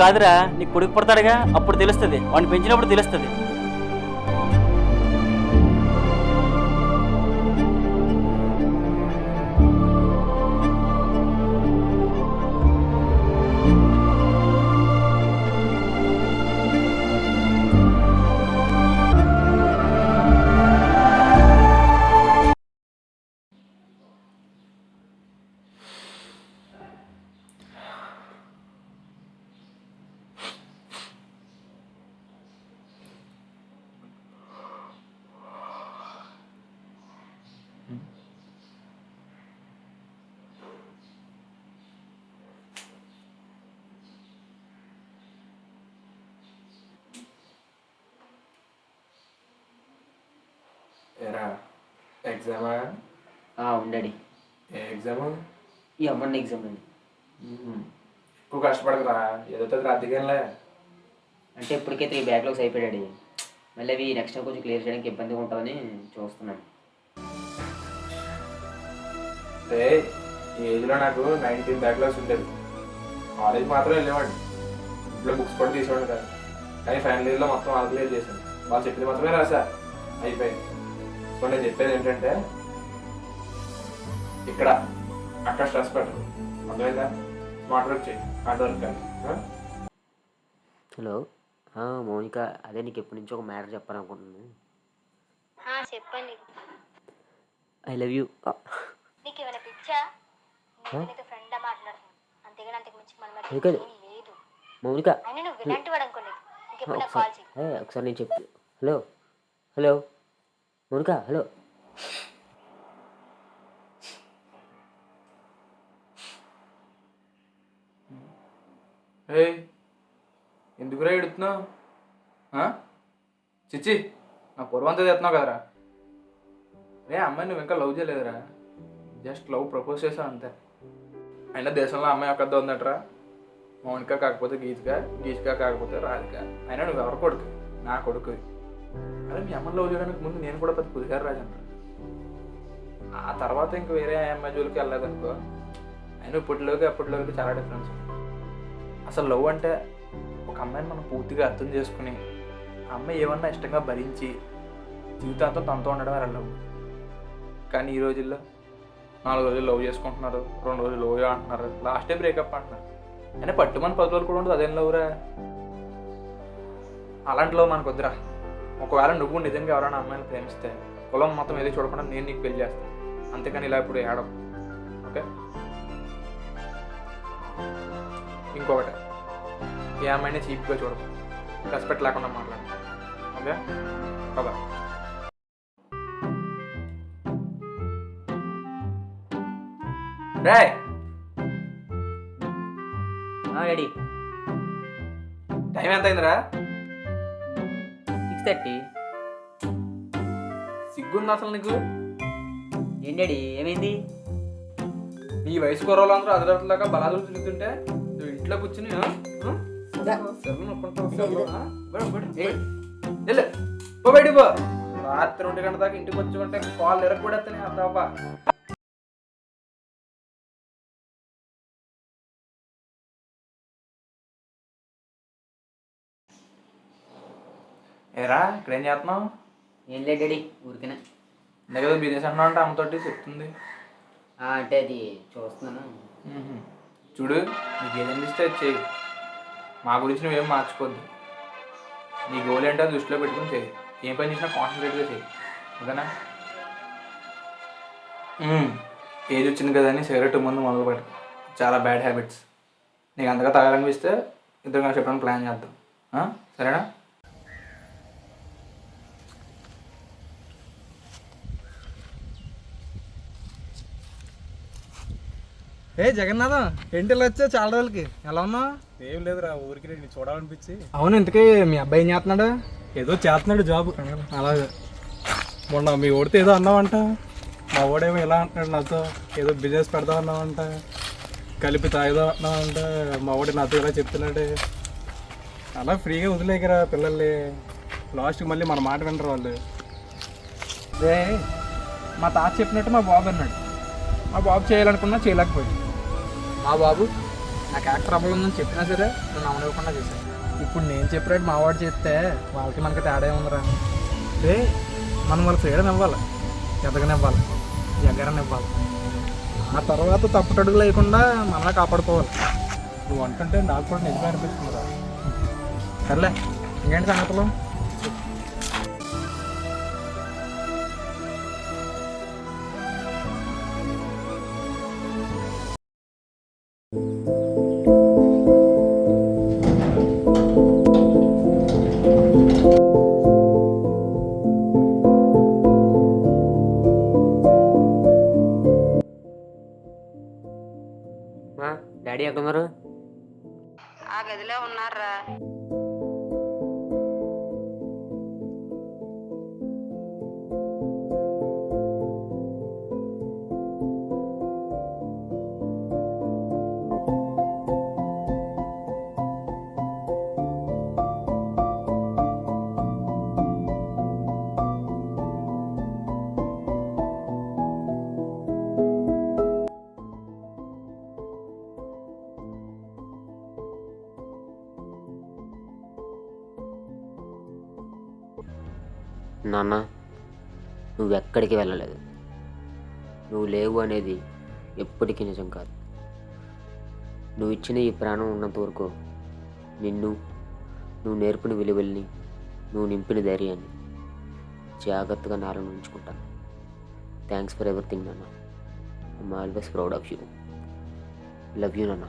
కాదురా, నీ కొడుకు పుడతాడుగా, అప్పుడు తెలుస్తుంది. వాడిని పెంచినప్పుడు తెలుస్తుంది. ఏరా ఎగ్జామా? ఉండండి. ఏ ఎగ్జాము? ఈ అమ్మన్న ఎగ్జామ్ అండి. ఎక్కువ కష్టపడదురా, ఏదో రాద్దిగానిలే. అంటే ఇప్పటికే 3 బ్యాక్లాగ్స్ అయిపోయాడు. మళ్ళీ అవి నెక్స్ట్ టైం కొంచెం క్లియర్ చేయడానికి ఇబ్బందిగా ఉంటుందని చూస్తున్నాను. ఈ ఏజ్లో నాకు 19 బ్యాక్లాగ్స్ ఉండేది. కాలేజ్ మాత్రం వెళ్ళేవాడిని, ఇంట్లో బుక్స్ కూడా తీసేవాడిని కాదు. కానీ ఫైనల్ ఇయర్లో మొత్తం ఆల్ క్లియర్ చేశాను. వాళ్ళు చెప్పింది మాత్రమే రాసా, అయిపోయింది. సో నేను చెప్పేది ఏంటంటే, ఇక్కడ అక్కడ స్ట్రెస్ పెట్టరు, అర్థమైందా? స్మార్ట్ వర్క్ చేయి, హార్డ్ వర్క్ కానీ. హలో మౌనిక, అదే నీకు ఎప్పటి నుంచో ఒక మ్యాటర్ చెప్పాలనుకుంటున్నాను. చెప్పండి. I love you. నీకు ఏమైనా పిచ్చా? నీతో ఫ్రెండ్ మాట్లాడుతున్నాను, అంతేగాని అంతకు మించి మన మధ్య లేదు మౌనిక. అయినా నువ్వు వినంటి వాడు అనుకోలేదు. ఇంకెప్పుడు నాకు కాల్ చేయి. ఒకసారి నేను చెప్పు. Hello hello Mounika, hello. ఎందుకురా ఎడుతున్నావు? చిచ్చి, నా పూర్వంతా తెస్తున్నావు కదరా. అమ్మాయి నువ్వు ఇంకా లవ్ చేయలేదురా, జస్ట్ లవ్ ప్రపోజ్ చేసావు అంతే. అయినా దేశంలో అమ్మాయి ఒక్కద్ద ఉందట్రా. మౌనిక కాకపోతే గీతిక, గీతిక కాకపోతే రాధిక. అయినా నువ్వు ఎవరు కొడుకు? నా కొడుకు. అదే మీ అమ్మని లవ్ చేయడానికి ముందు నేను కూడా పెద్ద పులిగారు రాజంట. ఆ తర్వాత ఇంక వేరే అమ్మాయి జోలికి వెళ్ళలేదనుకో. అయినా ఇప్పటిలోకి అప్పటిలోకి చాలా డిఫరెన్స్. అసలు లవ్ అంటే ఒక అమ్మాయిని మనం పూర్తిగా అర్థం చేసుకుని, ఆ అమ్మాయి ఏమన్నా ఇష్టంగా భరించి జీవితాంతం తనతో ఉండడం అని లవ్. కానీ ఈ రోజుల్లో 4 రోజులు లవ్ చేసుకుంటున్నారు, 2 రోజులు లవ్ అంటున్నారు, లాస్ట్ డే బ్రేకప్ అంటున్నారు. అయినా పట్టుమని 10 రోజులు కూడా ఉండదు, అదేం లవ్రా? అలాంటి లవ్ మనకు వద్దురా. ఒకవేళ నువ్వు నిజంగా ఎవరైనా అమ్మాయిని ప్రేమిస్తే కులం మొత్తం ఏదో చూడకుండా నేను నీకు పెళ్లి చేస్తాను, అంతేకాని ఇలా ఇప్పుడు ఏడవు. ఓకే? ఇంకొకటి, ఏ అమ్మాయిని చీప్గా చూడదు, రెస్పెక్ట్ లేకుండా మాట్లాడు. ఓకే? బాబా. రే డాడీ, టైం ఎంత అయిందిరా? 6:30. సిగ్గుంది అసలు నీకు? ఏం డాడీ, ఏమైంది? ఈ వయసు కుర్రోళ్ళందరూ అదరట్లాగా బలాదులు తిరుగుతుంటే నువ్వు ఇంట్లో కూర్చుని పో బయటికి పో. రాత్రి 1 గంట దాకా ఇంటికి వచ్చి ఉంటే కాళ్ళు ఎరగకూడదు అర్థమా? ఏరా ఇక్కడ ఏం చేస్తున్నావు? ఏం లేదు డాడీ, ఊరికేనే. ఇందాక బిజినెస్ అంటున్నావు అంటే అమ్మతోటి చెప్తుంది. అంటే అది చూస్తున్నాను. చూడు, నీకు ఏదైనా ఇస్తే చేయి. మా గురించి నువ్వేం మార్చుకోవద్దు. నీ గోల్ ఏంటో దృష్టిలో పెట్టుకుని చేయి. ఏం పని చేసినా కాన్సన్ట్రేట్గా చేయి, ఓకేనా? ఏజ్ వచ్చింది కదా అని సిగరెట్ ముందు మొదలు పెట్టు. చాలా బ్యాడ్ హ్యాబిట్స్. నీకు అంతగా తాగాలనిపిస్తే ఇద్దరు కలిసి చెప్పడానికి ప్లాన్ చేద్దాం, సరేనా? జగన్నాథం, ఏంటి ఇలా వచ్చా చాలా రోజులకి? ఎలా ఉన్నావు? ఏం లేదురా, ఊరికి నేను చూడాలనిపించి. అవును, ఇంతకీ మీ అబ్బాయి ఏం చేస్తున్నాడు? ఏదో చేస్తున్నాడు జాబ్. అలాగే. మొన్న మీ ఓడితే ఏదో అన్నావంట. మా ఓడేమో ఎలా అంటున్నాడు నాతో, ఏదో బిజినెస్ పెడదాం అన్నావంట, కలిపి తాగుదాం అన్నావంట. మా ఓడి నాతో ఇలా చెప్తున్నాడు. అలా ఫ్రీగా వదిలేకరా పిల్లల్ని, లాస్ట్కి మళ్ళీ మన మాట వినరు వాళ్ళు. మా తాత చెప్పినట్టు మా బాబు అన్నాడు. మా బాబు చేయాలనుకున్నా చేయలేకపోయాడు. మా బాబు నా క్యారెక్టర్ ట్రబుల్ ఉందని చెప్పినా సరే నేను అమనివ్వకుండా చేశాను. ఇప్పుడు నేను చెప్పినట్టు మా వాడు చేస్తే వాళ్ళకి మనకి తేడా ఉందిరా. రే మనం వాళ్ళ ఫ్రీడమ్ ఇవ్వాలి, ఎదగనివ్వాలి, ఎగరనివ్వాలి. ఆ తర్వాత తప్పుటడుగు లేకుండా మనమే కాపాడుకోవాలి. నువ్వు అంటుంటే నాకు కూడా నిజమే అనిపిస్తుందిరా. సర్లే ఇంకేంటి సంగతులు? డాడీ ఎక్కడ ఉన్నారు? ఆ గదిలో ఉన్నారా. నాన్న, నువ్వెక్కడికి వెళ్ళలేదు. నువ్వు లేవు అనేది ఎప్పటికీ నిజం కాదు. నువ్వు ఇచ్చిన ఈ ప్రాణం ఉన్నంత వరకు నువ్వు నేర్పిన విలువల్ని, నువ్వు నింపిన ధైర్యాన్ని జాగ్రత్తగా నాలో ఉంచుకుంటాను. థ్యాంక్స్ ఫర్ ఎవ్రీథింగ్ నాన్న. I'm always proud of you. Love you నాన్న.